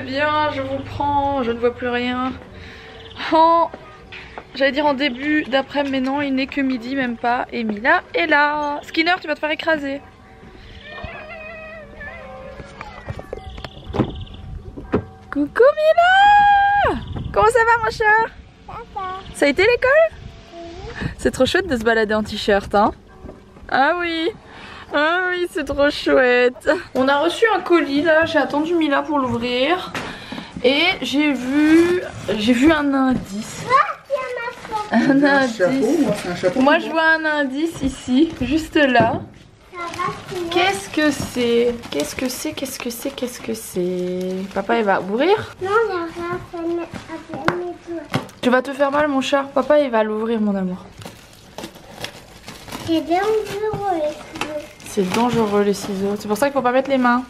bien, je vous prends, je ne vois plus rien. En... J'allais dire en début d'après-midi, mais non, il n'est que midi, même pas. Et Mila est là. Skinner, tu vas te faire écraser. Coucou Mila! Comment ça va mon chat? Ça a été l'école? C'est trop chouette de se balader en t-shirt, hein? Ah oui! Ah oui, c'est trop chouette. On a reçu un colis là, j'ai attendu Mila pour l'ouvrir. Et j'ai vu un indice. Un indice. Moi je vois un indice ici, juste là. Qu'est-ce que c'est? Qu'est-ce que c'est? Qu'est-ce que c'est? Qu'est-ce que c'est? Papa il va ouvrir? Non, il n'y a rien à faire. Tu vas te faire mal mon chat. Papa il va l'ouvrir mon amour. C'est dangereux les ciseaux. C'est dangereux les ciseaux. C'est pour ça qu'il faut pas mettre les mains.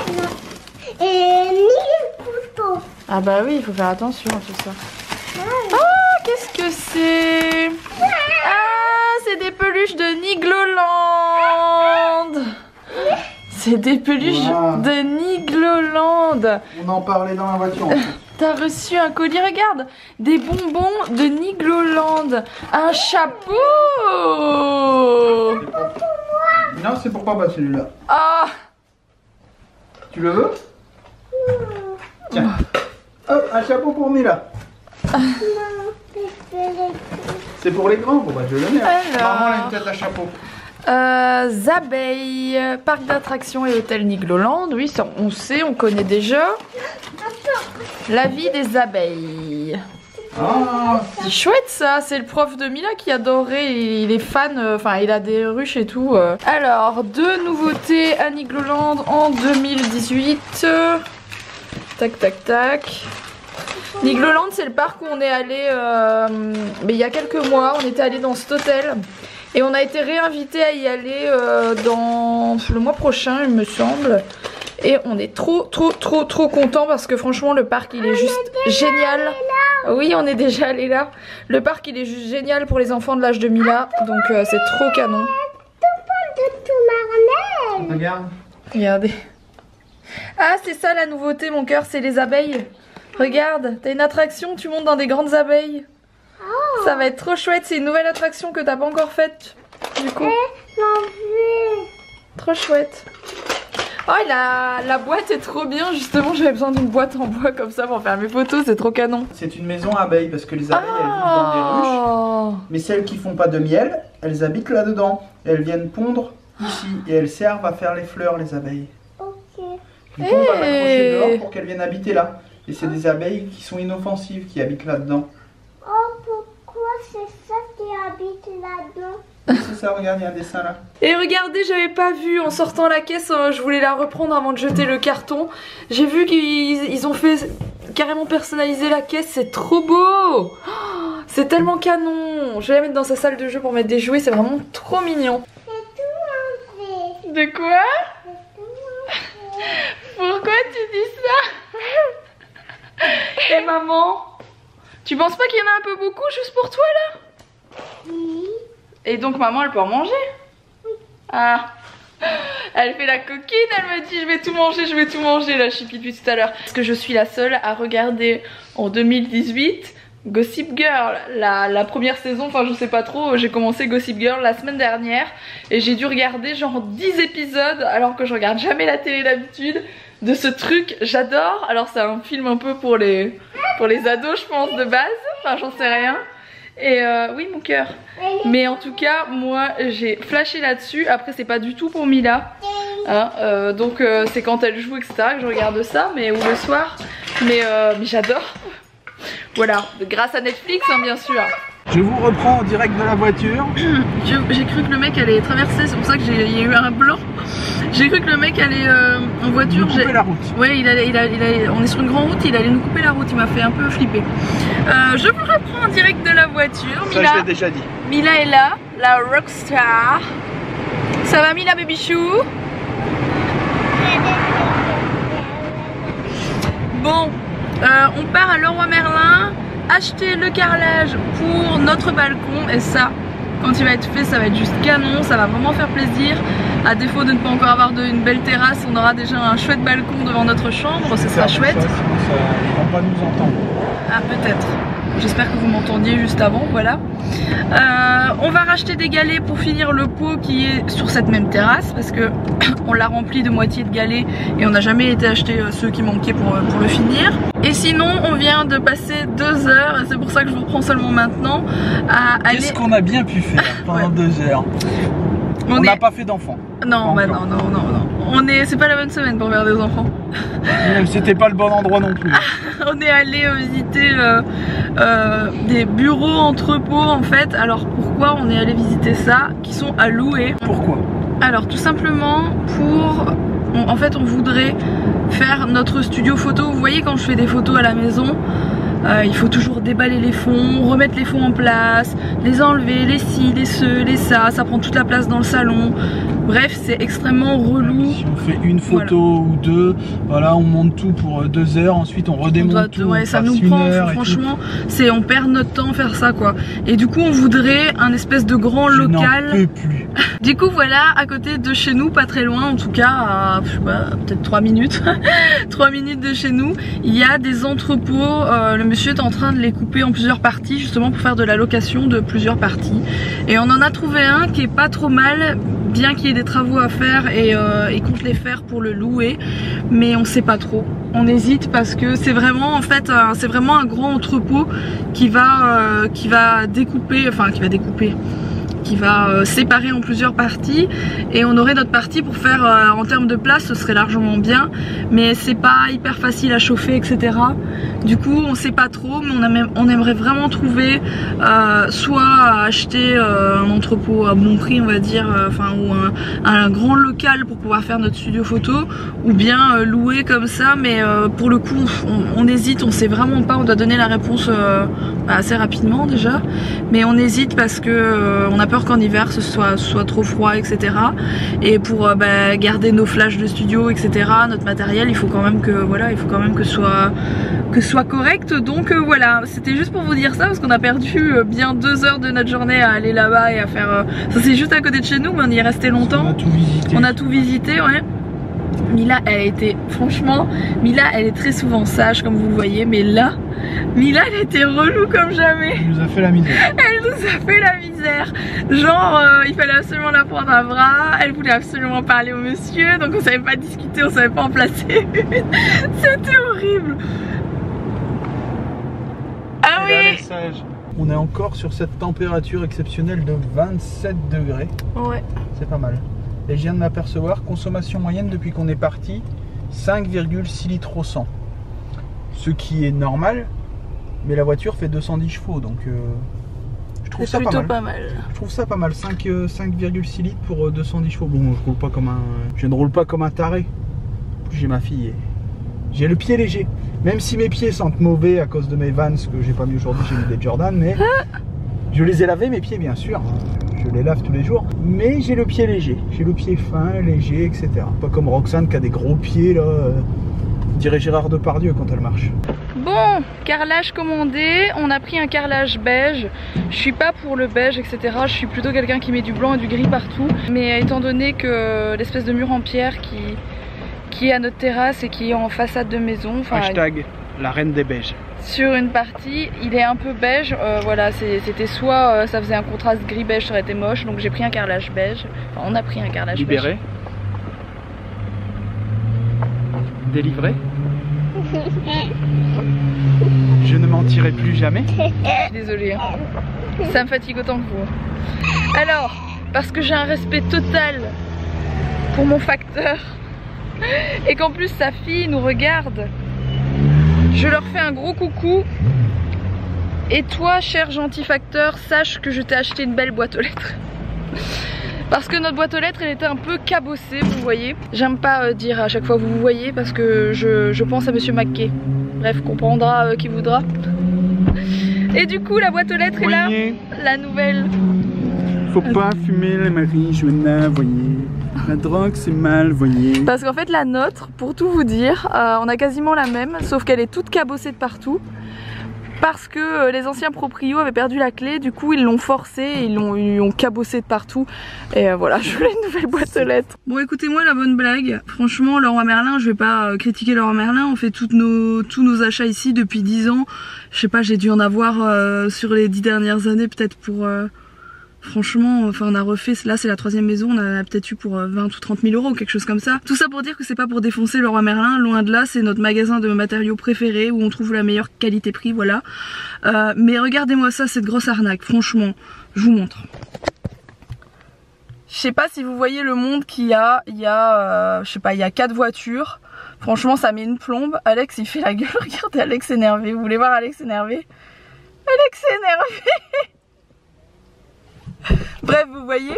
Non. Et ni le couteau. Ah bah oui, il faut faire attention à tout ça. Ah, Oh, qu'est-ce que c'est? Ah, c'est des peluches de Nigloland. C'est des peluches de Nigloland. On en parlait dans la voiture. T'as reçu un colis, regarde. Des bonbons de Nigloland. Un chapeau. Non, c'est pour papa celui-là. Ah. Tu le veux? Tiens. Hop, un chapeau pour Mila. C'est pour les grands, bon bah je le mets. Alors. Maman a une tête à chapeau. Abeilles, parc d'attractions et hôtel Nigloland. Oui, ça on sait, on connaît déjà. La vie des abeilles. Ah, C'est chouette ça, c'est le prof de Mila qui adorait, il est fan, enfin il a des ruches et tout. Alors, deux nouveautés à Nigloland en 2018. Tac tac tac. Nigloland c'est le parc où on est allé mais il y a quelques mois, on était allé dans cet hôtel. Et on a été réinvité à y aller dans le mois prochain il me semble. Et on est trop content parce que franchement le parc il est juste génial. Oui, on est déjà allé là. Le parc il est juste génial pour les enfants de l'âge de Mila. Donc c'est trop canon. regarde. Regardez. Ah c'est ça la nouveauté mon cœur, c'est les abeilles. Regarde, t'as une attraction, tu montes dans des grandes abeilles. Ça va être trop chouette, c'est une nouvelle attraction que t'as pas encore faite. Du coup. Trop chouette. Oh la boîte est trop bien, justement j'avais besoin d'une boîte en bois comme ça pour faire mes photos, c'est trop canon. C'est une maison à abeilles parce que les abeilles elles vivent dans des ruches. Mais celles qui font pas de miel, elles habitent là-dedans. Elles viennent pondre ici et elles servent à faire les fleurs les abeilles. Du coup on va l'accrocher dehors pour qu'elles viennent habiter là. Et c'est des abeilles qui sont inoffensives qui habitent là-dedans. Oh, pourquoi c'est ça qui habite là-dedans? C'est ça, regarde, il y a un dessin là. Et regardez, j'avais pas vu en sortant la caisse, je voulais la reprendre avant de jeter le carton. J'ai vu qu'ils ont fait carrément personnaliser la caisse, c'est trop beau. Oh, c'est tellement canon. Je vais la mettre dans sa salle de jeu pour mettre des jouets, c'est vraiment trop mignon. De quoi? Pourquoi tu dis ça? Et maman, tu penses pas qu'il y en a un peu beaucoup juste pour toi là? Oui. Et donc maman elle peut en manger? Ah, elle fait la coquine, elle me dit je vais tout manger la Chippy depuis tout à l'heure. Parce que je suis la seule à regarder en 2018 Gossip Girl, la première saison, enfin je sais pas trop, j'ai commencé Gossip Girl la semaine dernière. Et j'ai dû regarder genre 10 épisodes alors que je regarde jamais la télé d'habitude. De ce truc, j'adore. Alors c'est un film un peu pour les ados je pense de base, enfin j'en sais rien. Et oui mon cœur. Mais en tout cas moi j'ai flashé là-dessus. Après c'est pas du tout pour Mila hein, donc c'est quand elle joue etc que je regarde ça, mais ou le soir. Mais j'adore. Voilà, grâce à Netflix hein, bien sûr. Je vous reprends en direct de la voiture. J'ai cru que le mec allait traverser, c'est pour ça qu'il y a eu un blanc. J'ai cru que le mec allait en voiture. Couper la route. Ouais, on est sur une grande route, il allait nous couper la route, il m'a fait un peu flipper. Je vous reprends en direct de la voiture. Ça Mila, je l'ai déjà dit. Mila est là, la rockstar. Ça va Mila babychou? Bon, on part à Leroy Merlin acheter le carrelage pour notre balcon et ça, quand il va être fait, ça va être juste canon, ça va vraiment faire plaisir. À défaut de ne pas encore avoir une belle terrasse, on aura déjà un chouette balcon devant notre chambre, ce sera chouette. Ils vont pas nous entendre. Ah, peut-être. J'espère que vous m'entendiez juste avant, voilà. On va racheter des galets pour finir le pot qui est sur cette même terrasse parce que on l'a rempli de moitié de galets et on n'a jamais été acheter ceux qui manquaient pour le finir. Et sinon, on vient de passer 2 heures, et c'est pour ça que je vous reprends seulement maintenant, à aller... Qu'est-ce qu'on a bien pu faire pendant 2 heures? On n'a pas fait d'enfants. Non, bah non. C'est pas la bonne semaine pour faire des enfants. C'était pas le bon endroit non plus. On est allé visiter des bureaux entrepôts en fait. Alors pourquoi on est allé visiter ça? Qui sont à louer. Pourquoi? Alors tout simplement pour... En fait on voudrait faire notre studio photo. Vous voyez quand je fais des photos à la maison, il faut toujours déballer les fonds, remettre les fonds en place, les enlever, les ci, les ce, les ça prend toute la place dans le salon. Bref, c'est extrêmement relou. Si on fait une photo ou 2, voilà, on monte tout pour 2 heures, ensuite on redémonte tout. Ouais, ça nous prend, franchement, on perd notre temps à faire ça quoi. Et du coup, on voudrait un espèce de grand local. Je n'en peux plus. Du coup, voilà, à côté de chez nous, pas très loin, en tout cas, à peut-être 3 minutes, 3 minutes de chez nous, il y a des entrepôts. Le monsieur est en train de les couper en plusieurs parties, justement pour faire de la location de plusieurs parties. Et on en a trouvé un qui est pas trop mal, bien qu'il y ait des travaux à faire et il compte les faire pour le louer, mais on sait pas trop. On hésite parce que c'est vraiment en fait c'est vraiment un grand entrepôt qui va découper, qui va séparer en plusieurs parties, et on aurait notre partie pour faire en termes de place, ce serait largement bien, mais c'est pas hyper facile à chauffer, etc. Du coup on sait pas trop, mais on aimerait vraiment trouver soit acheter un entrepôt à bon prix on va dire, ou un grand local pour pouvoir faire notre studio photo, ou bien louer comme ça, mais pour le coup on hésite, on sait vraiment pas, on doit donner la réponse assez rapidement déjà, mais on hésite parce que on a peur qu'en hiver ce soit trop froid, etc. Et pour garder nos flashs de studio, etc., notre matériel, il faut quand même que ce soit correct. Donc voilà, c'était juste pour vous dire ça parce qu'on a perdu bien 2 heures de notre journée à aller là-bas et à faire. Ça c'est juste à côté de chez nous, mais on y est resté longtemps. On a tout visité, ouais. Mila, Mila elle est très souvent sage comme vous le voyez, mais là, Mila elle était relou comme jamais. Elle nous a fait la misère. Elle nous a fait la misère. Genre il fallait absolument la prendre à bras, elle voulait absolument parler au monsieur, donc on savait pas discuter, on savait pas en placer une. C'était horrible. Ah oui. On est encore sur cette température exceptionnelle de 27 degrés. Ouais. C'est pas mal. Et je viens de m'apercevoir, consommation moyenne depuis qu'on est parti, 5,6 litres au 100. Ce qui est normal, mais la voiture fait 210 chevaux, donc je trouve ça pas mal. Je trouve ça pas mal, 5,6 litres pour 210 chevaux. Bon, je ne roule pas comme un taré. J'ai ma fille et j'ai le pied léger. Même si mes pieds sentent mauvais à cause de mes Vans que j'ai pas mis aujourd'hui, j'ai mis des Jordan, mais je les ai lavés mes pieds bien sûr. Je les lave tous les jours, mais j'ai le pied léger, j'ai le pied fin, léger, etc. Pas comme Roxane qui a des gros pieds là, dirait Gérard Depardieu quand elle marche. Bon, carrelage commandé, on a pris un carrelage beige. Je suis pas pour le beige, etc. Je suis plutôt quelqu'un qui met du blanc et du gris partout. Mais étant donné que l'espèce de mur en pierre qui est à notre terrasse et qui est en façade de maison, hashtag la reine des beiges. Sur une partie, il est un peu beige, voilà, c'était soit ça faisait un contraste gris-beige, ça aurait été moche, donc j'ai pris un carrelage beige, enfin on a pris un carrelage libéré. Beige. Délivré. Je ne mentirai plus jamais. Désolée, hein. Ça me fatigue autant que vous. Alors, parce que j'ai un respect total pour mon facteur, et qu'en plus sa fille nous regarde, je leur fais un gros coucou. Et toi, cher gentil facteur, sache que je t'ai acheté une belle boîte aux lettres. Parce que notre boîte aux lettres, elle était un peu cabossée, vous voyez. J'aime pas dire à chaque fois vous voyez, parce que je pense à Monsieur McKay. Bref, comprendra qui voudra. Et du coup, la boîte aux lettres est là, la nouvelle. Faut pas fumer les marijuana, voyez. La drogue c'est mal, voyez. Parce qu'en fait la nôtre, pour tout vous dire, on a quasiment la même, sauf qu'elle est toute cabossée de partout. parce que les anciens proprios avaient perdu la clé, du coup ils l'ont forcé, ils l'ont cabossé de partout et voilà, je voulais une nouvelle boîte aux lettres. Bon, écoutez-moi la bonne blague, franchement Leroy Merlin, je vais pas critiquer Leroy Merlin, on fait tous nos achats ici depuis 10 ans, je sais pas, j'ai dû en avoir sur les 10 dernières années peut-être pour... Franchement, enfin on a refait, là c'est la 3e maison, on en a peut-être eu pour 20 ou 30 000 euros, quelque chose comme ça. Tout ça pour dire que c'est pas pour défoncer Leroy Merlin, loin de là, c'est notre magasin de matériaux préféré où on trouve la meilleure qualité-prix, voilà. Mais regardez-moi ça, cette grosse arnaque, franchement, je vous montre. Je sais pas si vous voyez le monde qu'il y a, je sais pas, il y a 4 voitures. Franchement ça met une plombe. Alex il fait la gueule, regardez Alex énervé, vous voulez voir Alex énervé? Alex est énervé. Bref, vous voyez.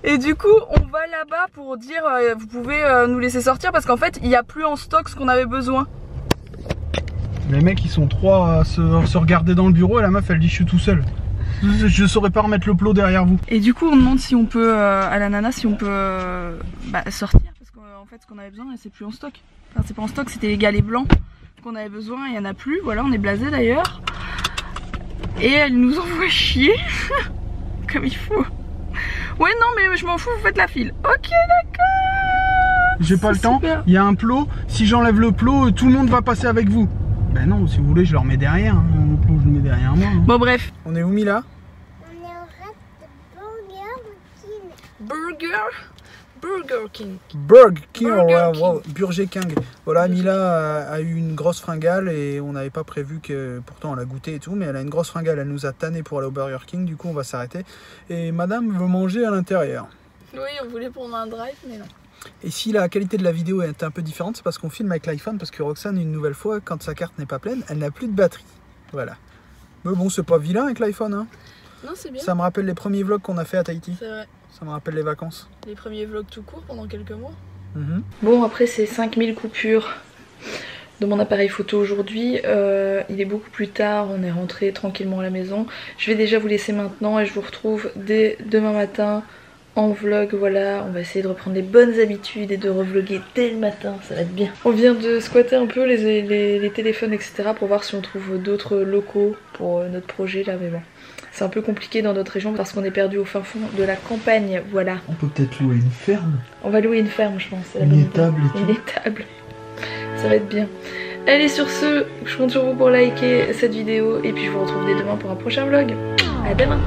Et du coup, on va là-bas pour dire, vous pouvez nous laisser sortir parce qu'en fait, il n'y a plus en stock ce qu'on avait besoin. Les mecs, ils sont 3 à se regarder dans le bureau et la meuf, elle dit je suis tout seul. Je saurais pas remettre le plot derrière vous. Et du coup, on demande si on peut, à la nana, si on peut sortir parce qu'en fait, ce qu'on avait besoin, c'est plus en stock. Enfin, c'est pas en stock, c'était les galets blancs qu'on avait besoin, il n'y en a plus. Voilà, on est blasé d'ailleurs. Et elle nous envoie chier. Comme il faut. Ouais non mais je m'en fous, vous faites la file. Ok d'accord. J'ai pas le temps, il y a un plot, si j'enlève le plot, tout le monde va passer avec vous. Ben non, si vous voulez je le remets derrière, hein. Le plot je le mets derrière moi. Hein. Bon bref. On est où Mila? On est au reste de Burger King. Burger King, King. Burger King. Voilà, Mila a eu une grosse fringale et on n'avait pas prévu que, pourtant elle a goûté et tout, mais elle a une grosse fringale, elle nous a tanné pour aller au Burger King, du coup on va s'arrêter. Et madame veut manger à l'intérieur. Oui, on voulait prendre un drive, mais non. Et si la qualité de la vidéo est un peu différente, c'est parce qu'on filme avec l'iPhone, parce que Roxane, une nouvelle fois, quand sa carte n'est pas pleine, elle n'a plus de batterie. Voilà. Mais bon, c'est pas vilain avec l'iPhone, hein. Non, c'est bien. Ça me rappelle les premiers vlogs qu'on a fait à Tahiti. C'est vrai. Ça me rappelle les vacances. Les premiers vlogs tout court pendant quelques mois. Bon, après ces 5000 coupures de mon appareil photo aujourd'hui, il est beaucoup plus tard, on est rentré tranquillement à la maison. Je vais déjà vous laisser maintenant et je vous retrouve dès demain matin en vlog. Voilà, on va essayer de reprendre les bonnes habitudes et de revloguer dès le matin, ça va être bien. On vient de squatter un peu les téléphones etc pour voir si on trouve d'autres locaux pour notre projet là, mais bon. C'est un peu compliqué dans notre région parce qu'on est perdu au fin fond de la campagne, voilà. On peut peut-être louer une ferme. On va louer une ferme je pense. Une étable et tout. Une étable. Ça va être bien. Allez sur ce, je compte sur vous pour liker cette vidéo et puis je vous retrouve dès demain pour un prochain vlog. À demain.